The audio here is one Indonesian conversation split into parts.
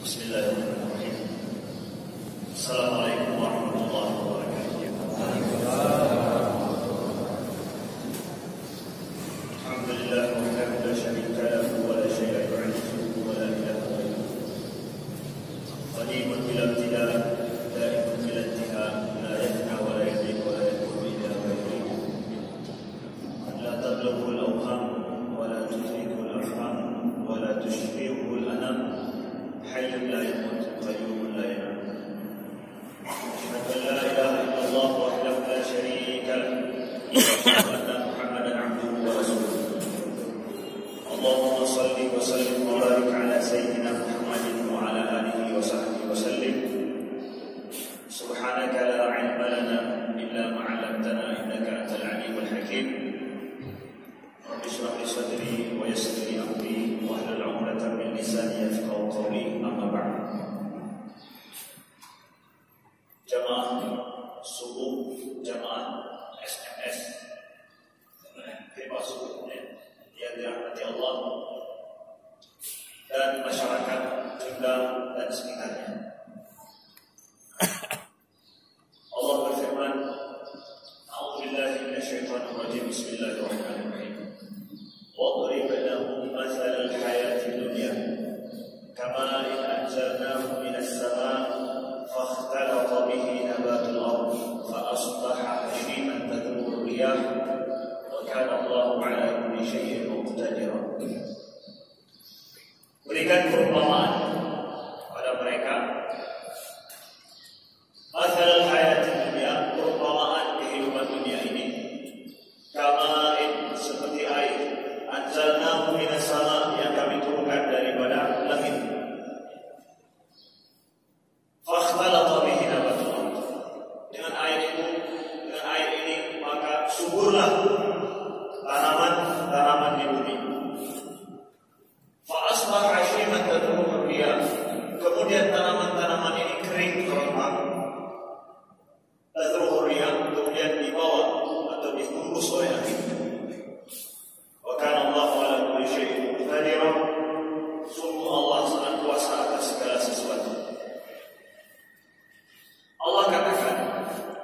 Bismillahirrahmanirrahim. Assalamualaikum warahmatullahi wabarakatuh. Alhamdulillah wahdahu la syarika lahu wa la syai'a yu'jizuhu wa la ilaha ghairuhu. Qadimun bila ibtida', da'imun bila intihah, la yafna wa la yadrik wa la yakunu illa ghairuhu. La tablughu al-awham wa la tudriku al-arham wa la tushbihu al-anam. حي لا يموت قيوم لا ينام. أشهد أن لا إله إلا الله وحده لا شريك له وأشهد أن محمدا عبده ورسوله. اللهم صل وسلم وبارك على سيدنا محمد وعلى آله وصحبه وسلم. سبحانك لا علم لنا إلا ما علمتنا إنك أنت العليم الحكيم. رب اشرح لي صدري ويسر لي أمري واحلل عقدة من لساني يفقهوا قولي. Amma ba'd. Jamaah subuh, jamaah SMS, khidmat subuh yang dirahmati Allah dan masyarakat juga dan sekitarnya. Allah berfirman, A'udzubillahi minasyaitonir rajim. Bismillahirrahmanirrahim. وَاضْرِبْ لَهُمْ مَثَلَ الْحَيَاةِ الدُّنْيَا كَمَاءٍ أَنزَلْنَاهُ مِنَ السَّمَاءِ فَاخْتَلَطَ بِهِ نَبَاتُ الْأَرْضِ فَأَصْبَحَ هَشِيمًا تَذْرُوهُ الرِّيَاحُ وَكَانَ اللَّهُ عَلَى كُلِّ شَيْءٍ مُقْتَدِرًا. Berikan perumpamaan pada mereka. Masalul hayati dunia, perumpamaan kehidupan dunia ini. Kama'in, seperti air. Anzalnahu minas sama, yang kami turunkan daripada langit. Fakhtalata bihi nabatul ardh. Dengan air ini maka suburlah tanaman di bumi. Fa asbaha hashiman tadruhu riyah. Kemudian tanaman-tanaman ini kering kerontang. Tadruhu riyah, kemudian dibawa atau dihembus oleh angin. Wa kana Allahu ala kulli syai'in muqtadiran. Sungguh Allah sangat kuasa atas segala sesuatu. Allah katakan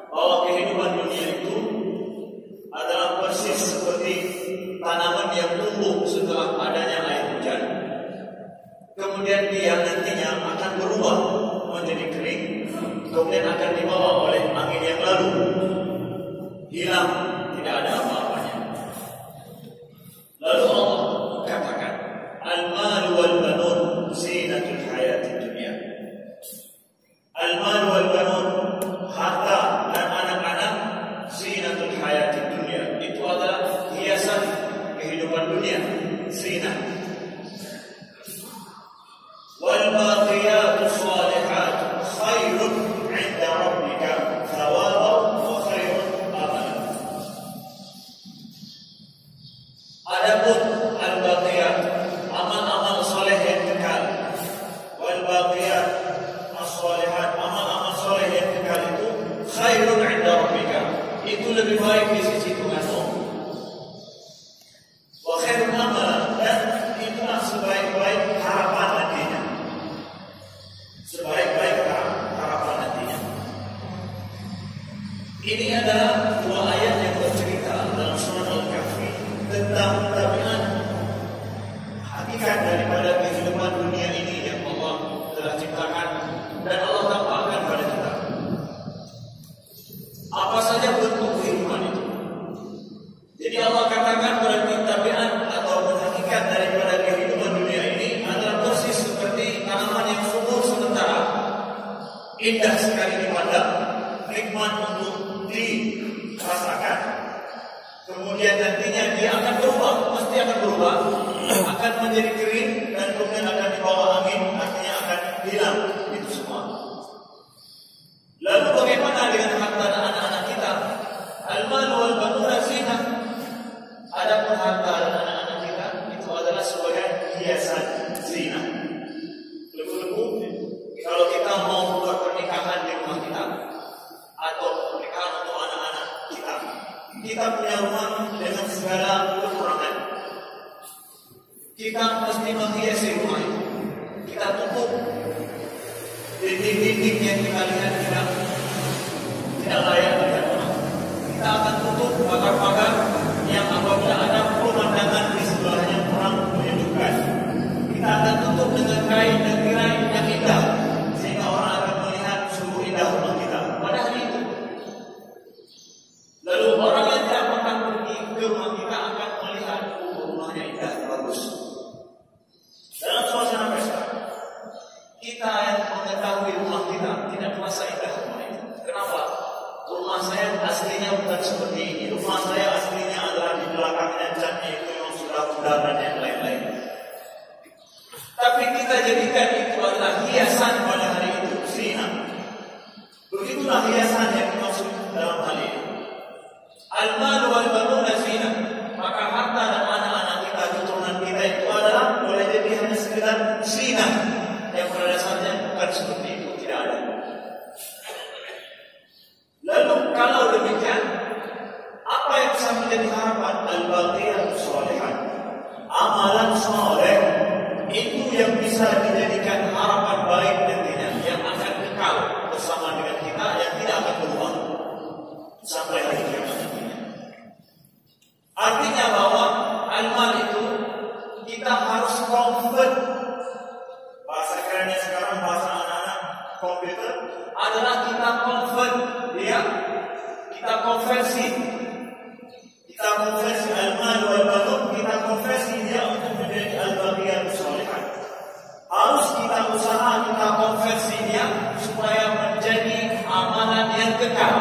bahwa kehidupan dunia itu adalah persis seperti tanaman yang tumbuh setelah adanya air hujan. Kemudian dia nantinya akan berubah menjadi kering, kemudian akan dibawa oleh angin yang lalu, hilang, tidak ada apa-apanya. Lalu Allah katakan, al-mal wal banun zinatul hayatid dunya. Al-mal wal banun, harta dan anak-anak, zinatul hayatid dunya. Itu adalah hiasan kehidupan dunia, zinah. Wal baqiyatus shalihat khairun 'inda rabbika thawaban wa khairun amalan. Adapun al-baqiyat, amal-amal saleh yang kekal. Wal baqiyat as-shalihat, amal-amal saleh yang kekal itu khairun 'inda rabbika, itu lebih baik di sisi Tuhanmu. Wa khairun amalan, dan itulah sebaik-baik harapan nantinya. Sebaik-baik harapan nantinya. Ini adalah dua ayat yang bercerita dalam surah Al-Kahfi tentang tabiat hakikat daripada kehidupan dunia ini yang Allah telah ciptakan dan Allah tampakkan pada kita. Apa saja bentuk kehidupan itu. Jadi Allah katakan berarti tabiat atau hakikat daripada kehidupan dunia ini adalah persis seperti tanaman yang subur sementara, indah sekali dipandang, nikmat untuk dirasakan. Kemudian nantinya dia akan berubah, pasti akan berubah, akan menjadi kering dan kemudian akan dibawa angin, artinya akan hilang itu semua. Lalu bagaimana dengan harta dan anak-anak kita? Al-mal wal banuna zinah. Adapun harta dan anak-anak kita itu adalah sebagai hiasan zinah. Lebu-lebu, kalau kita mau buat pernikahan di rumah kita atau pernikahan untuk anak-anak kita, kita punya rumah dengan segala kekurangan. Kita mesti menghiasi rumah itu. kita tutup dinding-dinding yang kita lihat tidak layak dilihat orang. Kita akan tutup pagar-pagar yang apabila ada pemandangan di sebelahnya orang menyejukkan. Kita akan tutup dengan kain dan tirai yang indah sehingga orang akan melihat sungguh indah rumah kita. Padahal itu. Lalu orang yang tidak pernah pergi ke rumah kita akan melihat rumahnya indah, bagus. Dalam suasana pesta, kita yang mengetahui rumah kita tidak merasa indah rumah itu. Kenapa? Rumah saya aslinya bukan seperti ini. Rumah saya aslinya adalah di belakangnya catnya itu yang sudah pudar dan yang lain-lain. Tapi kita jadikan itu adalah hiasan pada hari itu, zina. Begitulah hiasan yang dimaksud dalam hal ini. Al-mal wal banun zina. Maka harta dan anak-anak kita, keturunan kita itu adalah boleh jadi hanya sekedar zina yang pada dasarnya bukan seperti itu, tidak ada. Lalu kalau demikian, apa yang bisa menjadi harapan? Al-baqiyah sholihan, amalan soleh itu yang bisa dijadikan harapan baik nantinya, yang akan kekal bersama dengan kita, yang tidak akan berubah sampai hari kiamat nantinya. Artinya bahwa al-mal itu kita harus convert. Bahasa kerennya sekarang, bahasa anak-anak komputer adalah kita convert dia, kita konversi al-mal wal banun, kita konversi dia untuk menjadi al-baqiyah sholihan. Harus kita usaha, kita konversi dia supaya menjadi amalan yang kekal.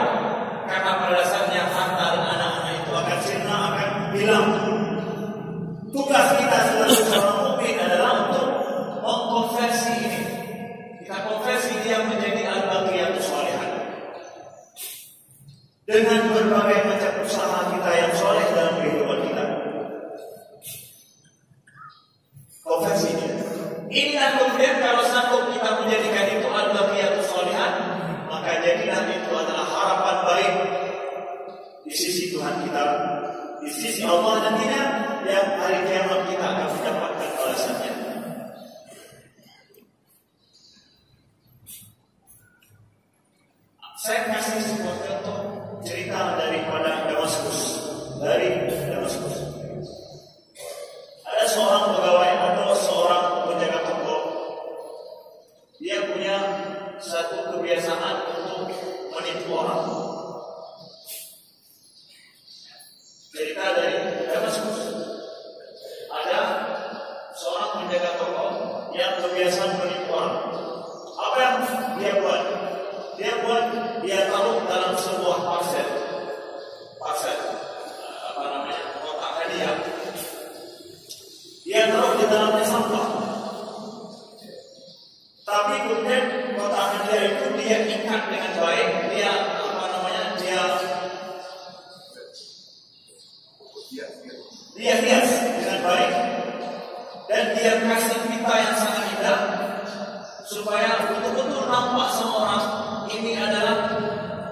Karena pada dasarnya harta dan anak-anak itu akan sirna, akan hilang. Tugas kita sebagai seorang mukmin adalah untuk mengkonversi ini. Kita konversi dia menjadi al-baqiyah sholihan dengan berbagai macam usaha kita yang soleh dalam kehidupan kita. Konversi ini dan kemudian kalau sanggup kita menjadikan itu al-baqiyah sholihan, maka jadilah itu adalah harapan baik di sisi Tuhan kita, di sisi Allah nantinya, yang hari kiamat kita akan mendapatkan balasannya. Saya kasih sebuah contoh cerita daripada Damaskus. Dari Damaskus, ada seorang pegawai atau seorang penjaga toko. Dia punya satu kebiasaan untuk menipu orang. Cerita dari Damaskus, ada seorang penjaga toko yang kebiasaan menipu orang. Apa yang dia buat? Dia taruh dalam sebuah parcel, kotak hadiah. Dia taruh di dalamnya sampah. Tapi kemudian kotak hadiah itu dia ikat dengan baik, dia hias dengan baik, dan dia kasih pita yang sangat indah supaya betul-betul nampak semua orang ini adalah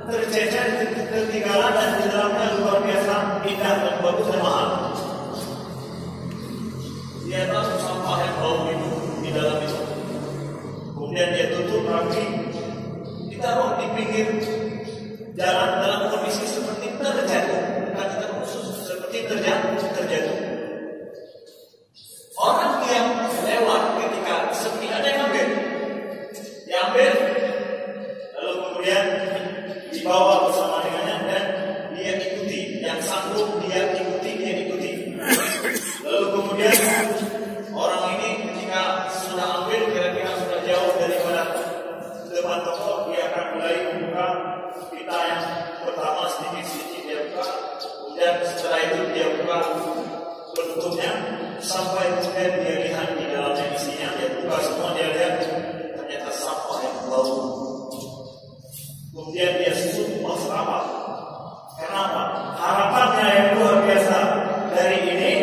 tercecer, ketinggalan, dan di dalamnya luar biasa indah dan bagus dan mahal. Dia tahu sampah yang bau itu di dalam itu. Kemudian dia tutup rapi, ditaruh di pinggir jalan dalam kondisi seperti terjatuh, bukan terkhusus, seperti terjatuh. Orang yang lewat ketika sepi ada yang diambil, lalu kemudian dibawa bersama dengannya dan dia ikuti. Yang sanggup dia ikuti. Lalu kemudian orang ini ketika sudah ambil, kira-kira sudah jauh daripada depan toko, dia akan mulai membuka pita yang pertama sedikit dia buka. Kemudian setelah itu dia buka penutupnya sampai kemudian dia lihat di dalamnya isinya. Dia buka semua, dia lihat ternyata sampah yang bau. Kemudian dia sumpah serapah. Kenapa? Harapannya yang luar biasa dari ini,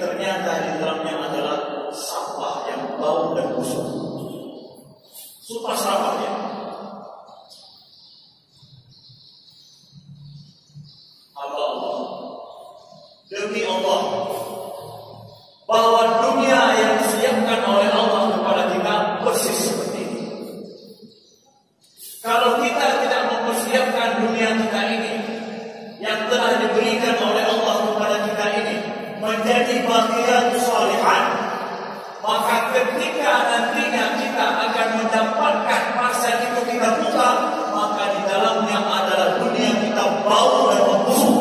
ternyata di dalamnya adalah sampah yang bau dan busuk. Sumpah serapahnya. Allah, demi Allah, bahwa dunia yang disiapkan oleh Allah kepada kita ketika nantinya kita akan mendapatkan masa itu kita buka, maka di dalamnya adalah dunia kita bau dan membusuk.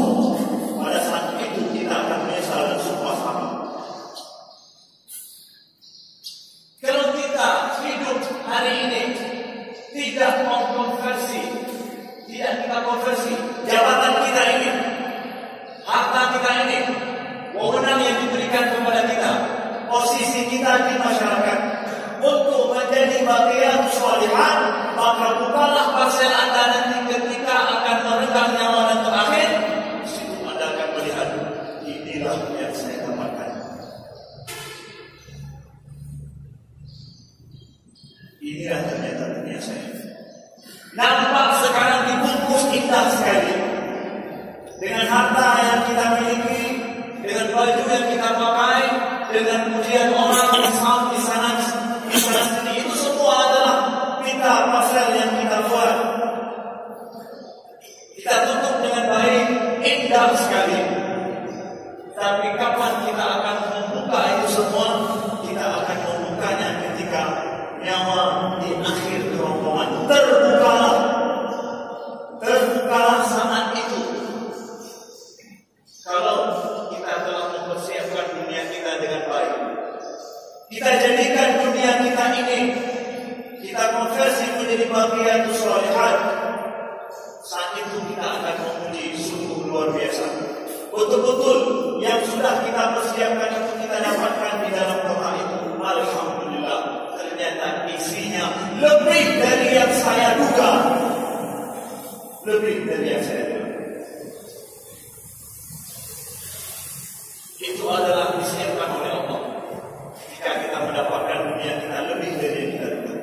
Pada saat itu kita akan menyesal dan semua sama. Kalau kita hidup hari ini tidak mengkonversi, tidak kita konversi jabatan kita ini, harta kita ini, wewenang yang diberikan kepada kita, posisi kita di masyarakat untuk menjadi bagian sholihan, maka bukalah parsel Anda nanti ketika akan meregang nyawa dan terakhir. Di situ Anda akan melihat, inilah yang saya dapatkan. Inilah ternyata dunia saya. Nampak sekarang dibungkus indah sekali dengan harta yang kita miliki, dengan baju yang kita pakai, dengan pujian orang di sana sini. Itu semua adalah kita pasal yang kita buat. Kita tutup dengan baik, indah sekali. Tapi kapan kita akan membuka itu semua? Kita akan membukanya ketika nyawa di akhir kerongkongan. Terbukalah saat itu. Kalau kita telah mempersiapkan dunia kita dengan baik, kita jadikan dunia kita ini, kita konversi menjadi bagian sholihat, saat itu kita akan memuji sungguh luar biasa. Betul-betul yang sudah kita persiapkan itu kita dapatkan di dalam doa itu. Alhamdulillah, ternyata isinya lebih dari yang saya duga. Lebih dari yang saya duga. Itu adalah disiapkan oleh Allah. Jika kita mendapatkan dunia kita lebih dari yang kita duga.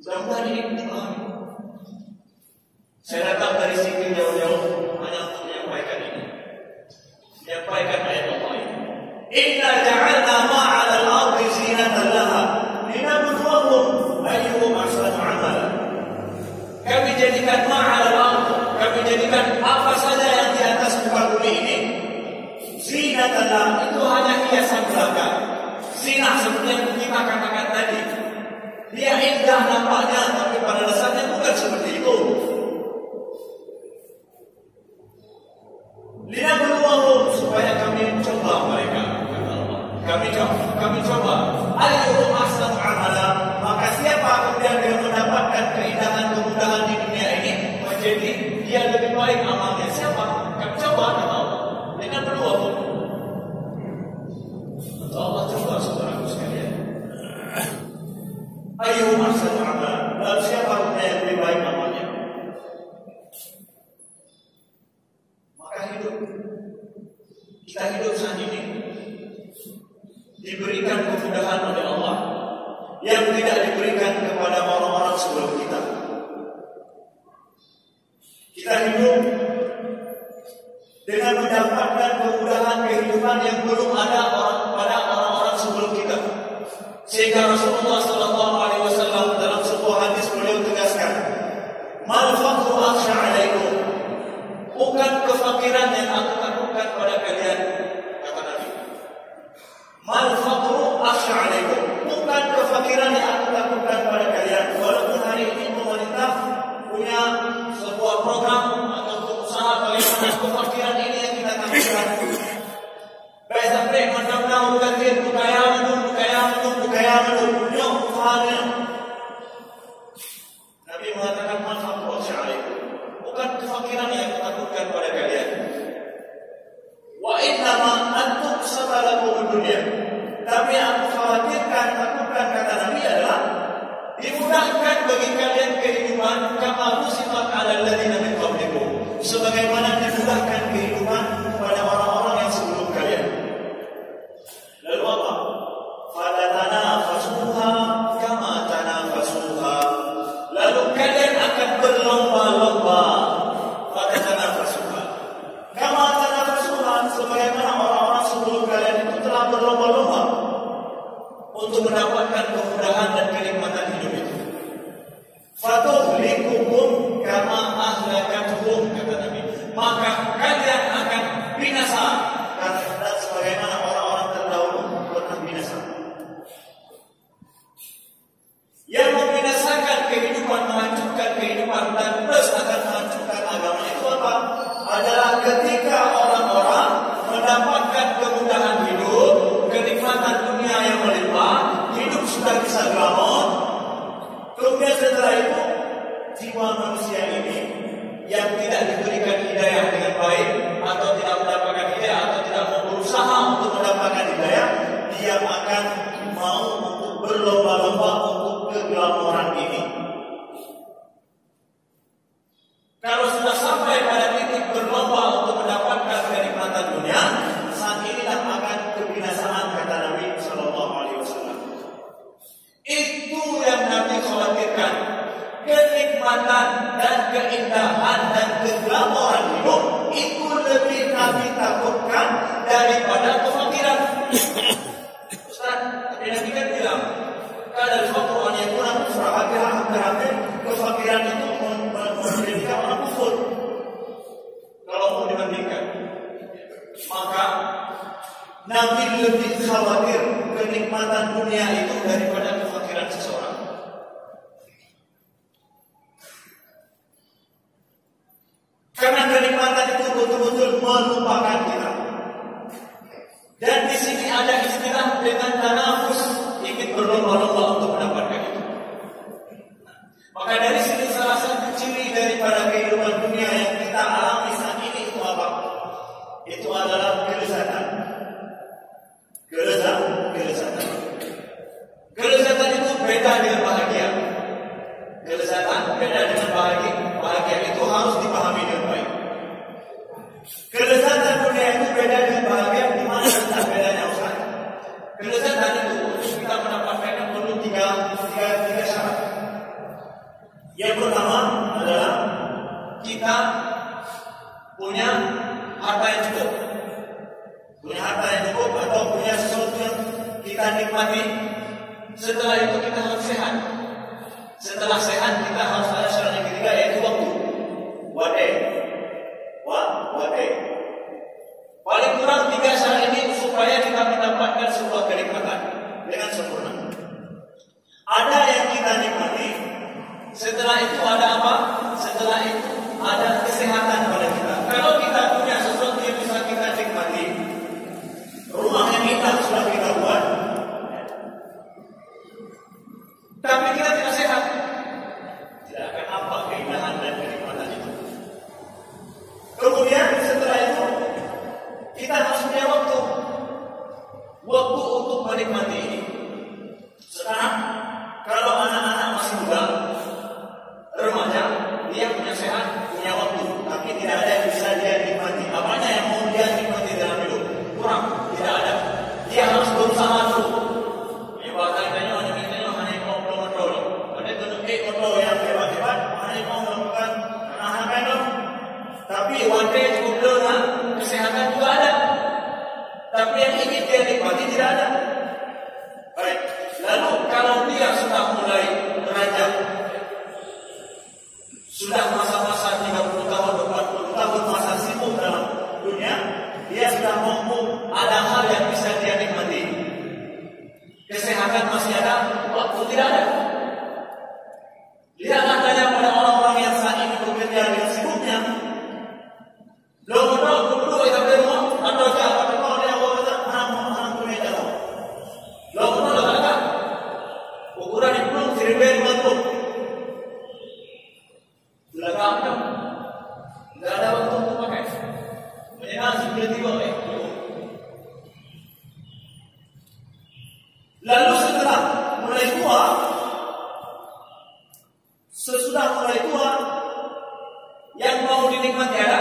Mudah-mudahan ini dipahami. Saya datang dari sini jauh-jauh hanya untuk menyampaikan ini. Menyampaikan ayat Allah ini. Inna ja'alna ma'ala al-ardi zinatan laha linabluwahum ayyuhum ahsanu amala. Kami jadikan ma'ala al-ardi, kami jadikan apa saja yang di atas muka bumi ini zinatan laha, itu hanya hiasan belaka. Zinah seperti yang kita katakan tadi. Dia indah nampaknya, tapi pada dasarnya bukan seperti itu. Linabluwahum, supaya kami coba mereka, kata Allah. Kami coba. Ayyuhum ahsanu amala, maka siapa kemudian yang mendapatkan keindahan kemudahan di dunia ini menjadi dia lebih baik amalnya, siapa? Kami coba, kata Allah. Linabluwahum. Allah coba saudaraku sekalian. Ayyuhum ahsanu amala, lalu siapa kemudian yang lebih baik amalnya? Kita hidup saat ini diberikan kemudahan oleh Allah yang tidak diberikan kepada orang-orang sebelum kita. Kita hidup dengan mendapatkan kemudahan kehidupan yang belum ada pada orang-orang sebelum kita. Sehingga Rasulullah SAW dalam sebuah hadis beliau tegaskan, "Mal faqru akhsha 'alaikum." Bukan kefakiran yang aku takutkan pada kalian, kata Nabi. Mal faqru akhsha 'alaikum. Bukan kefakiran yang aku takutkan pada kalian. Walaupun hari ini pemerintah punya sebuah program atau usaha bagaimana kefakiran ini yang kita takutkan. Baik sampai mudah-mudahan bukan dia budaya menurut usahanya. Nabi mengatakan mal faqru akhsha 'alaikum. Bukan kefakiran yang ditakutkan pada kalian. Wa innama antum sabalakum dunia. Tapi aku khawatirkan, takutkan, kata Nabi adalah dimudahkan bagi kalian kehidupan kama rusifat 'alal ladzina min qablikum. Sebagaimana dimudahkan kehidupan kepada orang-orang yang sebelum kalian. Lalu apa? Fala tanafasuha kama tanafasuha. Lalu kalian akan berlomba-lomba pada tanafasuha. Kama tanafasuha, sebagaimana orang-orang sebelum kalian itu telah berlomba-lomba untuk mendapatkan kemudahan dan kenikmatan hidup itu. Fatuhlikukum kama ahlakatuhum, kata Nabi. Maka kalian akan binasa daripada kefakiran. Ustaz, tapi Nabi kan bilang, kalau al-faqru an yakuna kufra, hampir-hampir kefakiran itu menjadikan orang kufur. Kalau mau dibandingkan, maka Nabi lebih khawatir kenikmatan dunia itu daripada kefakiran seseorang. Karena kenikmatan itu betul-betul melupakan kita. Dan di sini ada istilah dengan tanafus, ingin berlomba-lomba untuk mendapatkan itu. Maka dari sini salah satu ciri daripada kehidupan dunia yang kita alami saat ini itu apa? Itu adalah kelezatan. Kelezatan itu beda dengan bahagia. Kelezatan beda dengan bahagia. Bahagia itu harus dipahami dengan baik. Kelezatan dunia itu beda dengan bahagia. Di mana letak bedanya Ustaz? Kelezatan itu untuk kita mendapatkan perlu tiga syarat. Yang pertama adalah kita punya harta yang cukup. Punya harta yang cukup atau punya sesuatu yang kita nikmati. Setelah itu kita harus sehat. Setelah sehat kita harus ada syarat yang ketiga, yaitu waktu. Wade. Paling kurang 3 syarat ini supaya kita mendapatkan sebuah kenikmatan dengan sempurna. Ada yang kita nikmati. Setelah itu ada apa? Setelah itu ada kesehatan pada kita. Kalau kita punya sesuatu yang bisa kita nikmati, rumah yang indah sudah kita buat, tapi kita tidak sehat, tidak akan apa keindahan dan kenikmatan itu. Kemudian setelah itu kita harus punya waktu untuk menikmati ini. Sekarang kalau anak-anak masih muda, remaja, dia punya sehat, punya waktu, tapi tidak ada yang bisa dia nikmati. Apanya yang mau dia nikmati dalam hidup? Kurang, tidak ada. Dia harus berusaha dulu. Ibaratnya hanya mau kontrol. Ada kontrol yang hebat-hebat, hanya mau melakukan penahanan. Tapi wadah cukup dengan kesehatan juga ada. Tapi yang ingin dia nikmati tidak ada. Baik. Lalu kalau dia sudah mulai beranjak, sudah masa-masa 30 tahun, 40 tahun masa sibuk dalam dunia, dia sudah mampu ada hal yang bisa dia nikmati. Kesehatan masih ada, waktu tidak ada. Lihatlah tanya pada orang-orang yang saat ini bekerja dengan sibuknya. Belum dulu kita berumah, atau siapa kalau dia orang punya jauh. Belum ada. Ukuran itu belum seribu bentuk. Tidak ada waktu untuk pakai. Menyenang sudah tiba. Lalu setelah mulai tua, sesudah mulai tua, yang mau dinikmati ada,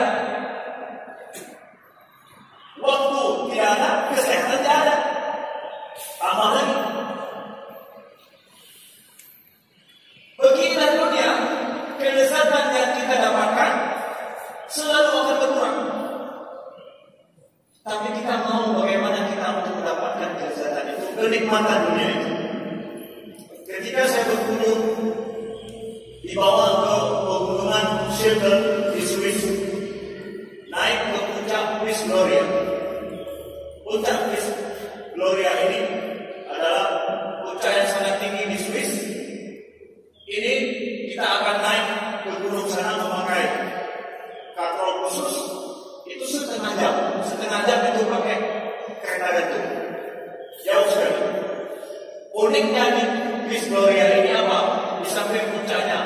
waktu tidak ada, kesehatan tidak ada. Tambah lagi. Beginilah dunia, kelezatan yang kita dapatkan selalu akan berkurang. Tapi kita mau bagaimana kita untuk mendapatkan kelezatan itu, kenikmatan dunia itu. Ketika saya berkunjung dibawa ke pegunungan Schilden di Swiss, naik ke puncak Piz Gloria. Puncak Piz Gloria ini adalah puncak yang sangat tinggi di Swiss. Ini kita akan naik ke gunung sana memakai katrol khusus. Itu setengah jam itu pakai kereta gantung. Jauh sekali. Uniknya di Piz Gloria ini apa? Di samping puncaknya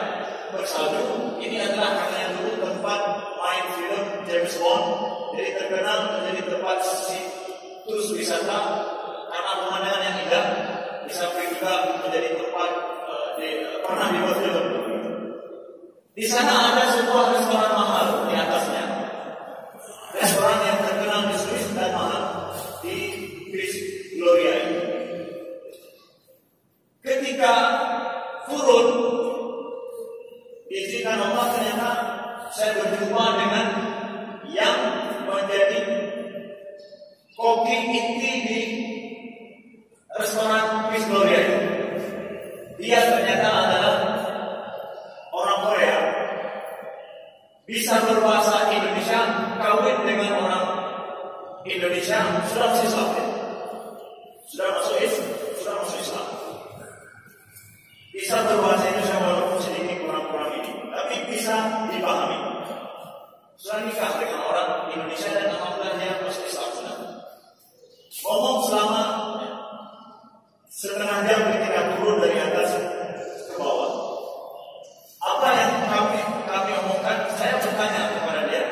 bersalju. Ini adalah karena yang dulu tempat main film James Bond, jadi terkenal menjadi tempat situs wisata karena pemandangan yang indah. Di samping juga menjadi tempat pernah dibuat film. Di sana ada sebuah restoran mahal di atasnya. Restoran yang terkenal di Swiss dan mahal di Piz Gloria ini. Ketika turun, izinkan Allah, ternyata saya berjumpa dengan yang menjadi koki inti di restoran Miss Gloria itu. Dia ternyata adalah orang Korea, bisa berbahasa Indonesia, kawin dengan orang Indonesia, sudah masuk Islam, sudah masuk Islam, bisa berbahasa Indonesia walaupun sedikit kurang-kurang ini, tapi bisa dipahami. Sudah nikah dengan orang Indonesia dan alhamdulillah dia masuk Islam sudah. Ngomong selama setengah jam ketika turun dari atas ke bawah. Apa yang kami omongkan? Saya bertanya kepada dia,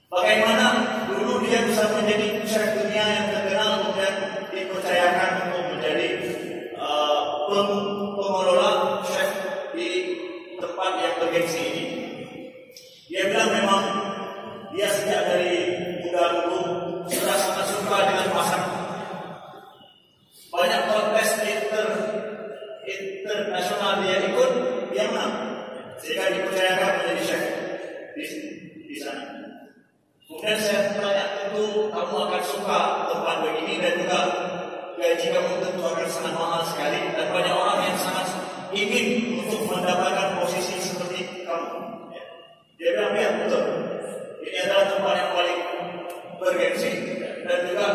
bagaimana dulu dia bisa menjadi chef dunia yang terkenal kemudian dipercayakan untuk menjadi pengelola chef di tempat yang bergengsi ini. Dia bilang memang dia sejak dari muda dulu sudah sangat suka dengan masak. Banyak kontes internasional dia ikut, dia menang, sehingga dipercayakan menjadi chef di sana. Kemudian saya tanya, tentu kamu akan suka tempat begini dan juga gaji kamu tentu akan sangat mahal sekali dan banyak orang yang sangat ingin untuk mendapatkan posisi seperti kamu. Dia bilang, ya betul, ini adalah tempat yang paling bergengsi dan juga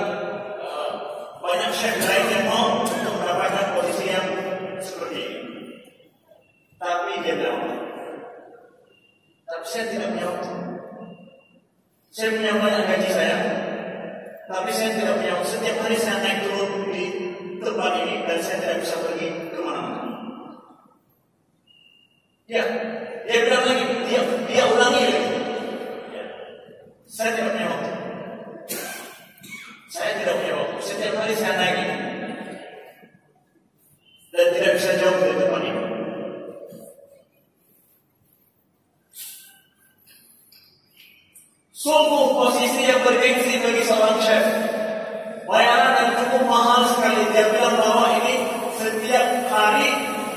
banyak chef lain yang mau untuk mendapatkan posisi yang seperti ini. Tapi dia bilang, tapi saya tidak punya waktu. Saya punya banyak gaji saya, tapi saya tidak punya waktu. Setiap hari saya naik turun di tempat ini dan saya tidak bisa pergi kemana-mana. Dia bilang lagi, dia ulangi lagi. Saya tidak punya waktu. Saya tidak punya waktu. Setiap hari saya naik ini dan tidak bisa jauh dari tempat ini. Sungguh posisi yang bergengsi bagi seorang chef. Bayaran yang cukup mahal sekali. Dia bilang bahwa ini setiap hari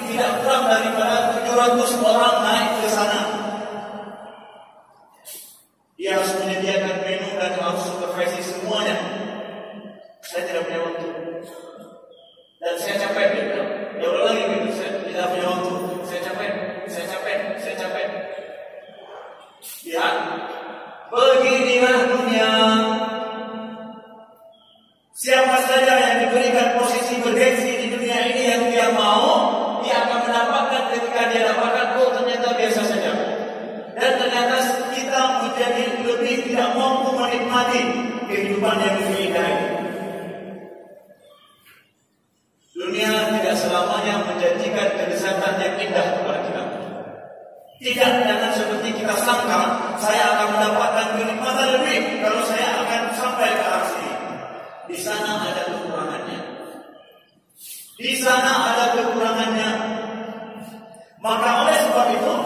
tidak kurang daripada 700 orang naik ke sana. Dia harus menyediakan menu dan harus supervisi semuanya. Saya tidak punya waktu. Dan saya capek. Dia ulang lagi gitu. Saya tidak punya waktu. Saya capek. Lihat. Beginilah dunia. Siapa saja yang diberikan posisi bergengsi di dunia ini yang dia mau, dia akan mendapatkan. Ketika dia dapatkan, ternyata biasa saja. Dan ternyata kita menjadi lebih tidak mampu menikmati kehidupan yang lebih indah ini. Dunia tidak selamanya menjanjikan kelezatan yang indah kepada kita. Tidak, jangan seperti kita sangka, saya akan mendapatkan kenikmatan lebih kalau saya akan sampai ke arah sini. Di sana ada kekurangannya. Maka oleh sebab itu,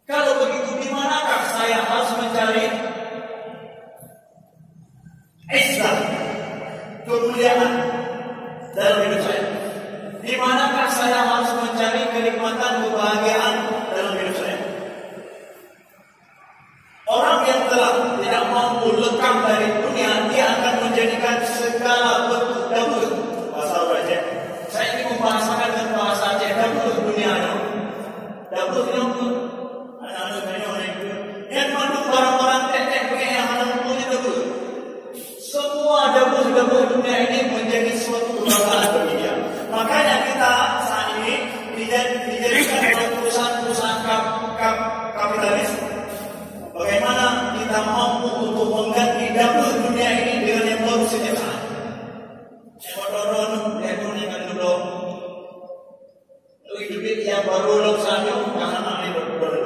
kalau begitu di manakah saya harus mencari izzah, kemuliaan dalam hidup saya? Di manakah saya harus mencari kenikmatan, kebahagiaan dalam hidup saya? Orang yang telah tidak mampu lekang dari dunia, dia akan menjadikan segala bentuk dahulu. Bahasa Aceh. Saya ingin membahasakan dengan bahasa Aceh dahulu dunia. Dahulu anak-anak yang manduk barang-barang teknik yang anak punya dahulu. Semua dahulu dunia ini menjadi suatu kebanggaan bagi dia. Makanya kita saat ini dijadikan oleh perusahaan-perusahaan kapitalis. Bagaimana kita mampu untuk mengganti dahulu dunia ini dengan yang baru setiap saat. Ekonomi kan dulu. Hidup yang baru lo saja karena ini baru.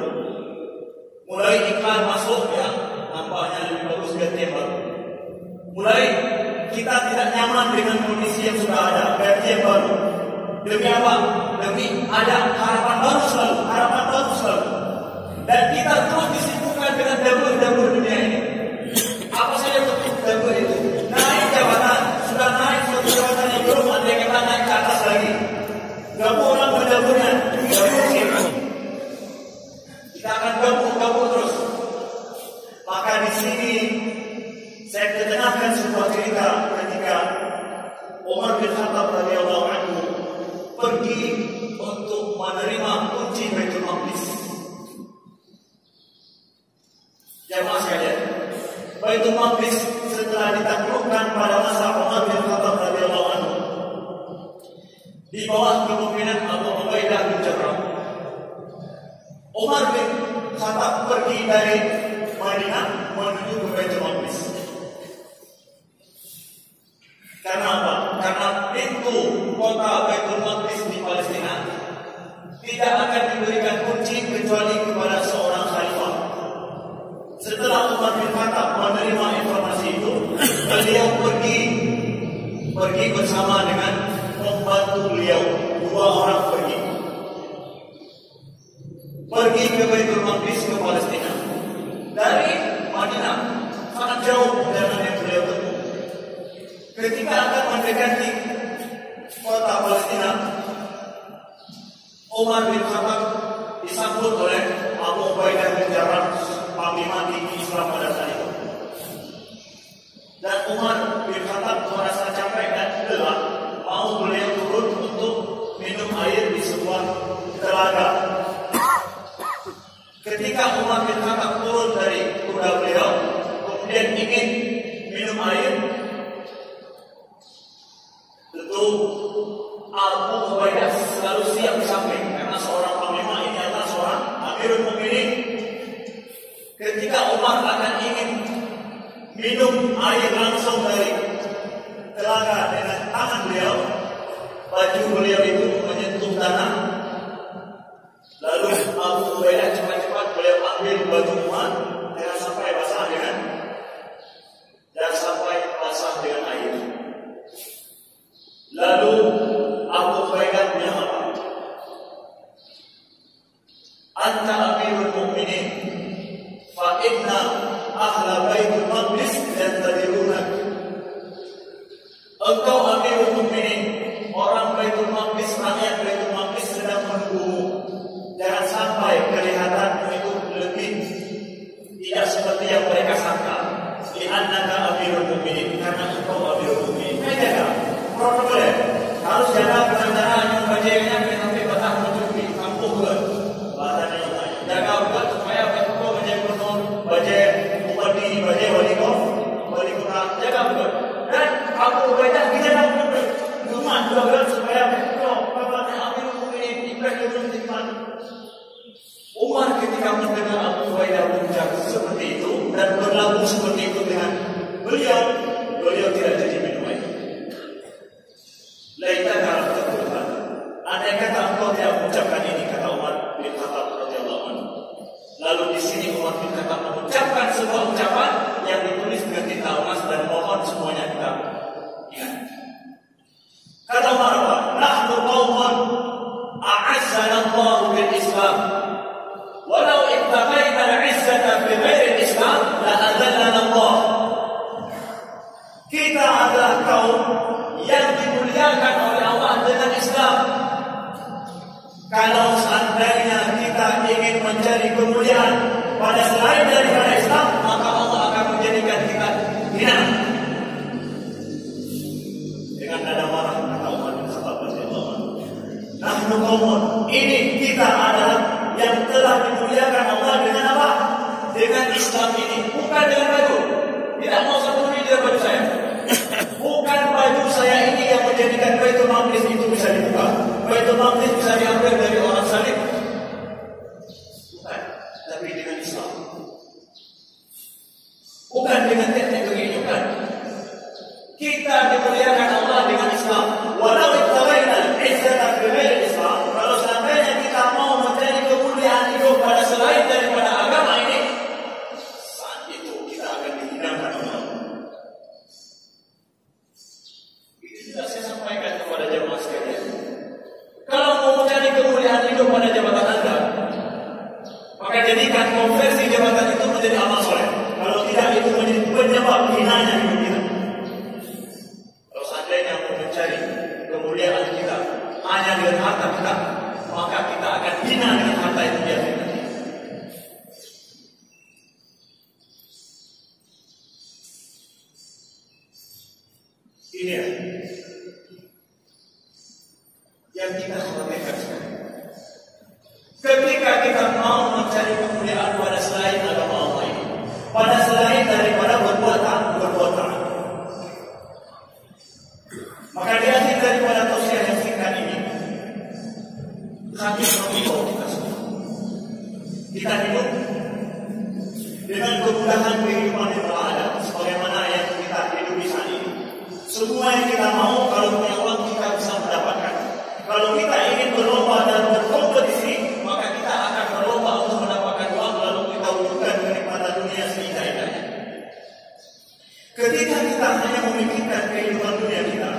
Mulai iklan masuk ya, nampaknya lebih bagus ganti yang baru. Mulai kita tidak nyaman dengan kondisi yang sudah ada, ganti yang baru. Demi apa? Demi ada harapan baru selalu. Dan kita terus disibukkan dengan dahulu dunia ini. Apa saja bentuk dahulu itu? Naik jabatan, sudah naik suatu jabatan yang belum ada yang kita naik ke atas lagi. Gabung orang berdahulunya, kita akan gabung terus. Maka di sini menceritakan sebuah cerita ketika Umar bin Khattab radhiyallahu anhu pergi untuk menerima kunci Baitul Maqdis. Jamaah sekalian, Baitul Maqdis setelah ditaklukkan pada masa Umar bin Khattab radhiyallahu anhu di bawah kepemimpinan Abu Ubaidah bin Jarrah, Umar bin Khattab pergi dari Madinah menuju ke Baitul Maqdis. Karena apa? Karena pintu kota Baitul Maqdis di Palestina tidak akan diberikan kunci kecuali kepada seorang khalifah. Setelah Umar bin Khattab menerima informasi itu, beliau pergi bersama dengan pembantu beliau, 2 orang pergi ke Baitul Maqdis ke Palestina. Dari Madinah sangat jauh perjalanan yang beliau tempuh. Ketika akan mendekati kota Palestina, Umar bin Khattab disambut oleh Abu Ubaidah bin Jarrah, panglima tinggi Islam pada saat itu. Dan Umar bin Khattab merasa capek dan lelah, mau beliau turun untuk minum air di sebuah telaga. Ketika Umar bin Khattab turun dari kuda beliau, kemudian ingin minum air, tentu Abu Ubaidah selalu siap di samping, karena seorang panglima ini adalah seorang Amirul Mukminin. Ketika Umar akan ingin minum air langsung dari telaga dengan tangan beliau, baju beliau itu menyentuh tanah. Lalu Abu Ubaidah cepat-cepat beliau ambil baju Umar, jangan sampai basah dengan air. Lalu Abu Ubaidah bilang apa? Anta Amirul Mukminin, fa inna ahla Baitul Maqdis yantadirunak. Engkau Amirul Mukminin, orang Baitul Maqdis, rakyat Baitul Maqdis sedang menunggumu. Jangan sampai kelihatan itu lebih tidak seperti yang mereka sangka. Li'annaka Amirul Mukminin, karena engkau Amirul Mukminin. Jaga protokolnya, harus jaga perencanaan yang bajiannya sampai batang menutupi kampung ke bahasanya. Jaga buat supaya engkau menjadi gubernur, bupati, wali kota, jaga buat. Dan Abu Ubaidah dijaga benar-benar rumah juga supaya engkau bapaknya Amirul Mukminin Ibrahim bin Iman. Umar ketika mendengar Abu Ubaidah berucap seperti itu dan berlaku seperti itu dengan beliau tidak jadi minum air. Laita kalau Tuhan, andai kata engkau tidak mengucapkan ini, kata Umar bin Khattab radhiyallahu anhu. Lalu di sini Umar bin Khattab mengucapkan sebuah ucapan yang ditulis dengan tinta emas dan mohon semuanya kita ingat. Kata Umar apa? Nahnu qaumun a'azzana Allah bil Islam. Walau ibtaghaina al-'izzata bi ghairi al-Islam la adallana Allah. Kita adalah kaum yang dimuliakan oleh Allah dengan Islam. Kalau seandainya kita ingin mencari kemuliaan pada selain daripada Islam, maka Allah akan menjadikan kita hina. Dengan nada marah kata Umar bin Khattab radhiyallahu anhu, nahnu qaumun, ini kita adalah yang telah dimuliakan Allah dengan apa? Dengan Islam ini, bukan dengan baju. Tidak mau satu video baju saya. Bukan baju saya ini yang menjadikan Baitul Maqdis itu bisa dibuka. Baitul Maqdis bisa diambil dari orang salib. Bukan, tapi dengan Islam. Bukan dengan teknologi, bukan. Kita dimuliakan Allah dengan Islam. Walau ibtaghaina al-'izzata bi ghairi Islam. Kalau seandainya kita mau mencari kemuliaan hidup pada selain daripada agama ini, saat itu kita akan dihinakan oleh Allah. Itu sudah saya sampaikan kepada jemaah sekalian. Kalau mau mencari kemuliaan hidup pada jabatan Anda, maka jadikan konversi jabatan itu menjadi amal soleh. Kalau tidak, itu menjadi penyebab hinanya hidup. Ini yang kita khawatirkan sekarang. Ketika kita mau mencari kemuliaan pada selain agama Allah ini, pada selain daripada perbuatan, maka di akhir daripada tausiah yang singkat ini, kami mengimbau kita semua. Kita hidup dengan kemudahan kehidupan yang telah ada, sebagaimana yang kita hidup di saat ini. Semua yang kita mau, kalau punya uang kita bisa mendapatkan. Kalau kita ingin berlomba dan berkompetisi, maka kita akan berlomba untuk mendapatkan uang, lalu kita wujudkan kenikmatan dunia seindahnya. Ketika kita hanya memikirkan kehidupan dunia kita,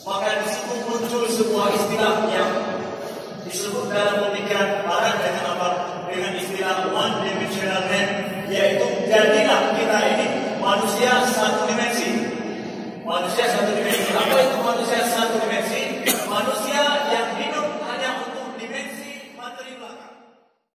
maka di situ muncul sebuah istilah yang disebut dalam pemikiran barat dengan apa? Dengan istilah one dimensional man, yaitu jadilah kita ini manusia satu dimensi. Manusia satu dimensi